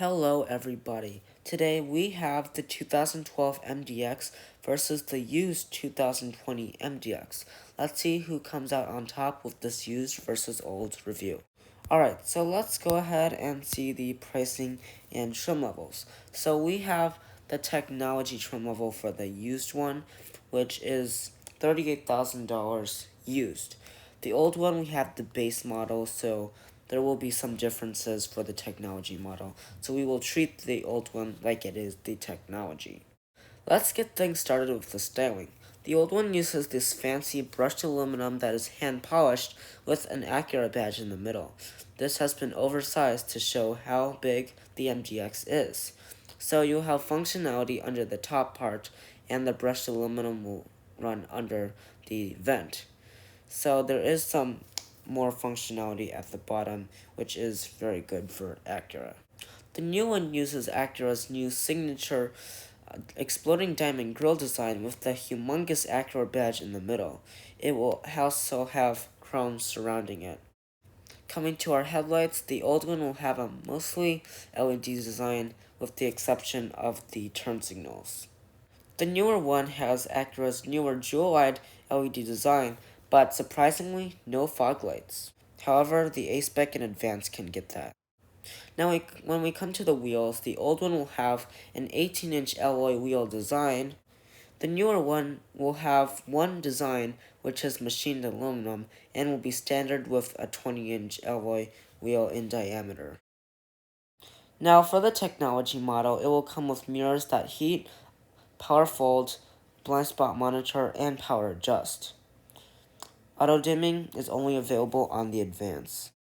Hello everybody. Today we have the 2012 MDX versus the used 2020 MDX. Let's see who comes out on top with this used versus old review. Alright, so let's go ahead and see the pricing and trim levels. So we have the technology trim level for the used one, which is $38,000 used. The old one we have the base model, so there will be some differences for the technology model, so we will treat the old one like it is the technology. Let's get things started with the styling. The old one uses this fancy brushed aluminum that is hand polished with an Acura badge in the middle. This has been oversized to show how big the MDX is. So you'll have functionality under the top part, and the brushed aluminum will run under the vent. So there is some more functionality at the bottom, which is very good for Acura. The new one uses Acura's new signature exploding diamond grille design with the humongous Acura badge in the middle. It will also have chrome surrounding it. Coming to our headlights, the old one will have a mostly LED design with the exception of the turn signals. The newer one has Acura's newer jewel-eyed LED design, but surprisingly, no fog lights. However, the A-Spec and Advance can get that. Now, when we come to the wheels, the old one will have an 18-inch alloy wheel design. The newer one will have one design, which is machined aluminum, and will be standard with a 20-inch alloy wheel in diameter. Now, for the technology model, it will come with mirrors that heat, power fold, blind spot monitor, and power adjust. Auto dimming is only available on the Advance.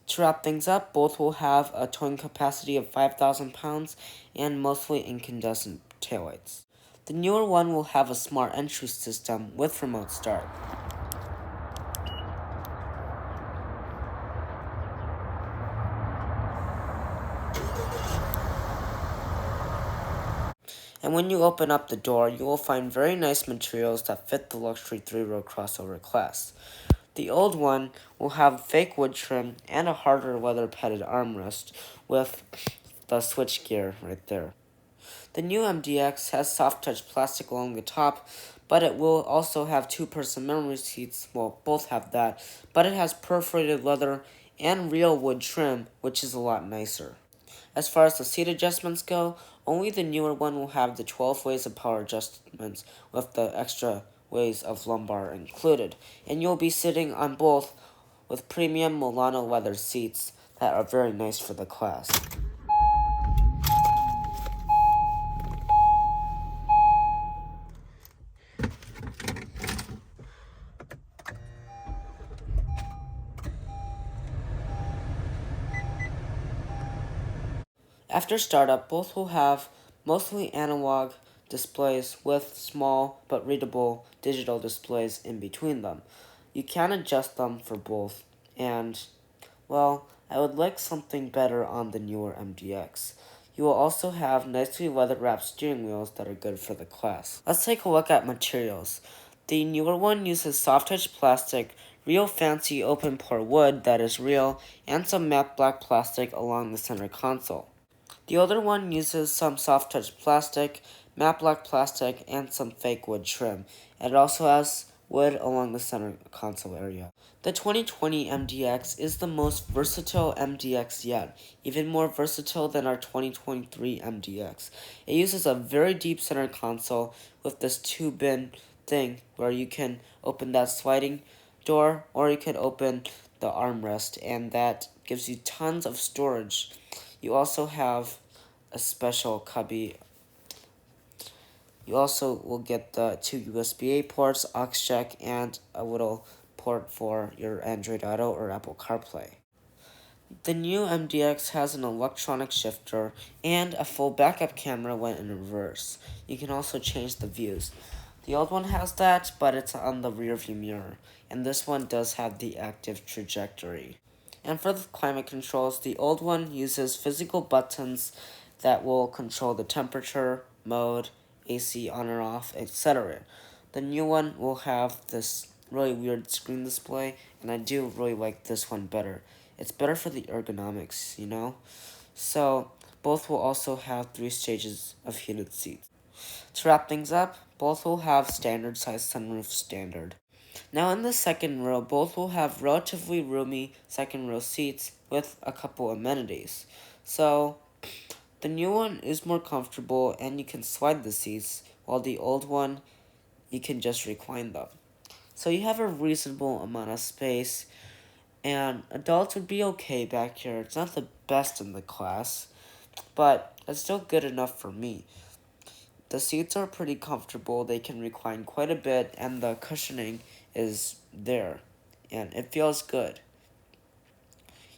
To wrap things up, both will have a towing capacity of 5,000 pounds and mostly incandescent taillights. The newer one will have a smart entry system with remote start. And when you open up the door, you will find very nice materials that fit the luxury 3-row crossover class. The old one will have fake wood trim and a harder leather-padded armrest with the switchgear right there. The new MDX has soft-touch plastic along the top, but it will also have 2-person memory seats. Well, both have that, but it has perforated leather and real wood trim, which is a lot nicer. As far as the seat adjustments go, only the newer one will have the 12 ways of power adjustments with the extra ways of lumbar included, and you'll be sitting on both with premium Milano leather seats that are very nice for the class. After startup, both will have mostly analog displays with small but readable digital displays in between them. You can adjust them for both, and, well, I would like something better on the newer MDX. You will also have nicely leather-wrapped steering wheels that are good for the class. Let's take a look at materials. The newer one uses soft-touch plastic, real fancy open-pore wood that is real, and some matte black plastic along the center console. The older one uses some soft-touch plastic, matte black plastic, and some fake wood trim. It also has wood along the center console area. The 2020 MDX is the most versatile MDX yet, even more versatile than our 2023 MDX. It uses a very deep center console with this 2-bin thing where you can open that sliding door or you can open the armrest, and that gives you tons of storage. You also have a special cubby. You also will get the 2 USB-A ports, aux jack, and a little port for your Android Auto or Apple CarPlay. The new MDX has an electronic shifter and a full backup camera when in reverse. You can also change the views. The old one has that, but it's on the rear view mirror, and this one does have the active trajectory. And for the climate controls, the old one uses physical buttons that will control the temperature, mode, AC on or off, etc. The new one will have this really weird screen display, and I do really like this one better. It's better for the ergonomics, you know? So both will also have 3 stages of heated seats. To wrap things up, both will have standard size sunroof standard. Now in the second row, both will have relatively roomy second row seats with a couple amenities. So the new one is more comfortable and you can slide the seats, while the old one, you can just recline them. So you have a reasonable amount of space, and adults would be okay back here. It's not the best in the class, but it's still good enough for me. The seats are pretty comfortable, they can recline quite a bit, and the cushioning is there, and it feels good.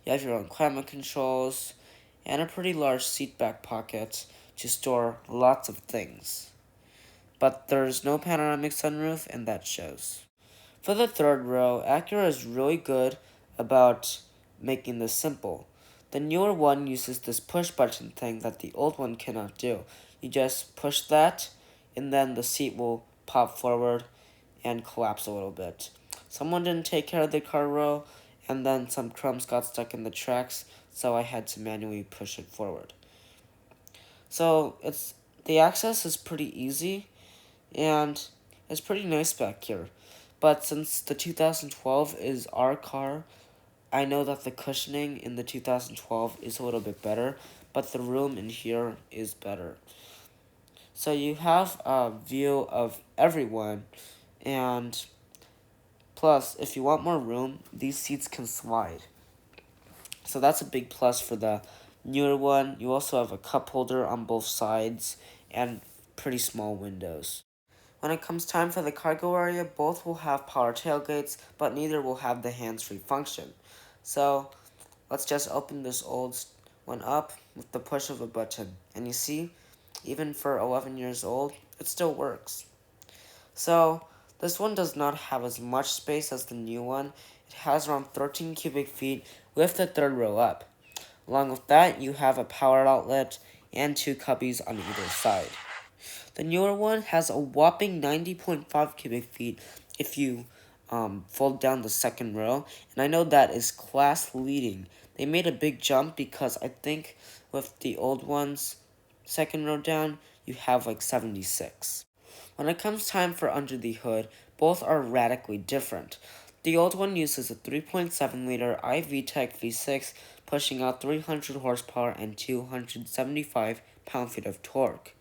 You have your own climate controls, and a pretty large seat back pocket to store lots of things. But there's no panoramic sunroof, and that shows. For the third row, Acura is really good about making this simple. The newer one uses this push button thing that the old one cannot do. You just push that, and then the seat will pop forward and collapse a little bit. Someone didn't take care of the car row, and then some crumbs got stuck in the tracks, so I had to manually push it forward. So the access is pretty easy, and it's pretty nice back here. But since the 2012 is our car, I know that the cushioning in the 2012 is a little bit better, but the room in here is better. So you have a view of everyone, and plus, if you want more room, these seats can slide. So that's a big plus for the newer one. You also have a cup holder on both sides and pretty small windows. When it comes time for the cargo area, both will have power tailgates, but neither will have the hands-free function. So let's just open this old one up with the push of a button. And you see, even for 11 years old, it still works. So this one does not have as much space as the new one. It has around 13 cubic feet with the third row up. Along with that, you have a power outlet and 2 cubbies on either side. The newer one has a whopping 90.5 cubic feet if you fold down the second row, and I know that is class leading. They made a big jump because I think with the old ones, second row down, you have like 76. When it comes time for under the hood, both are radically different. The old one uses a 3.7-liter iVTEC V6, pushing out 300 horsepower and 275 pound-feet of torque.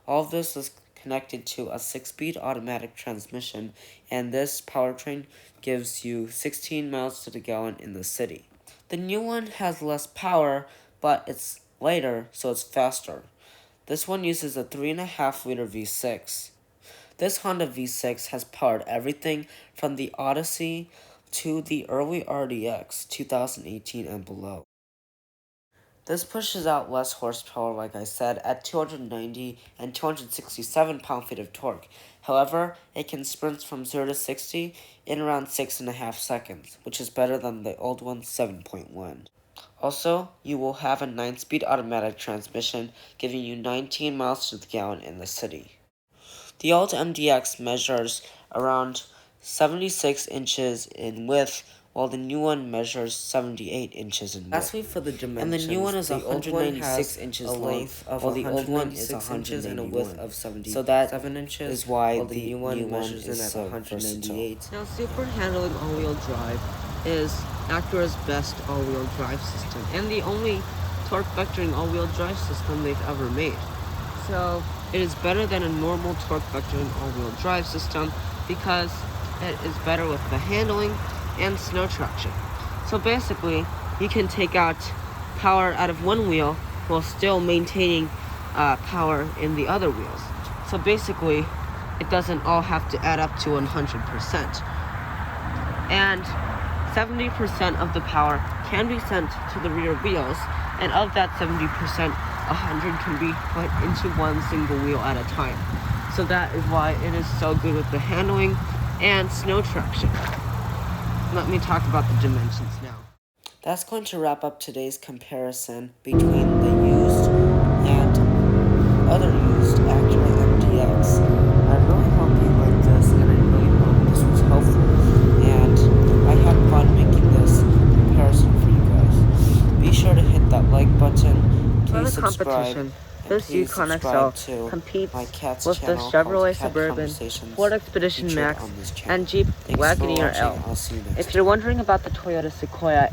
All of this is connected to a 6-speed automatic transmission, and this powertrain gives you 16 miles to the gallon in the city. The new one has less power, but it's lighter, so it's faster. This one uses a 3.5-liter V6. This Honda V6 has powered everything from the Odyssey to the early RDX 2018 and below. This pushes out less horsepower, like I said, at 290 and 267 pound-feet of torque. However, it can sprint from 0 to 60 in around 6.5 seconds, which is better than the old one's 7.1. Also, you will have a 9-speed automatic transmission, giving you 19 miles to the gallon in the city. The old MDX measures around 76 inches in width, while the new one measures 78 inches in width. Lastly, for the dimensions, and the new one is 196 inches a long, length of while the old one is 106 inches and a width of 77 so that inches. is why while the new one measures in is at 198. Now, super handling all-wheel drive is Acura's best all-wheel drive system, and the only torque vectoring all-wheel drive system they've ever made. So it is better than a normal torque vectoring all-wheel drive system because it is better with the handling and snow traction. So basically, you can take out power out of one wheel while still maintaining power in the other wheels. So basically, it doesn't all have to add up to 100%. And 70% of the power can be sent to the rear wheels, and of that 70%, 100 can be put into one single wheel at a time. So that is why it is so good with the handling and snow traction. Let me talk about the dimensions now. That's going to wrap up today's comparison between the used and other used Acura MDX. I really hope you liked this, and I really hope this was helpful, and I had fun making this comparison for you guys. Be sure to hit that like button, For the competition, this Yukon XL competes with the Chevrolet Suburban, Ford Expedition Max, and Jeep Wagoneer L. If you're wondering about the Toyota Sequoia,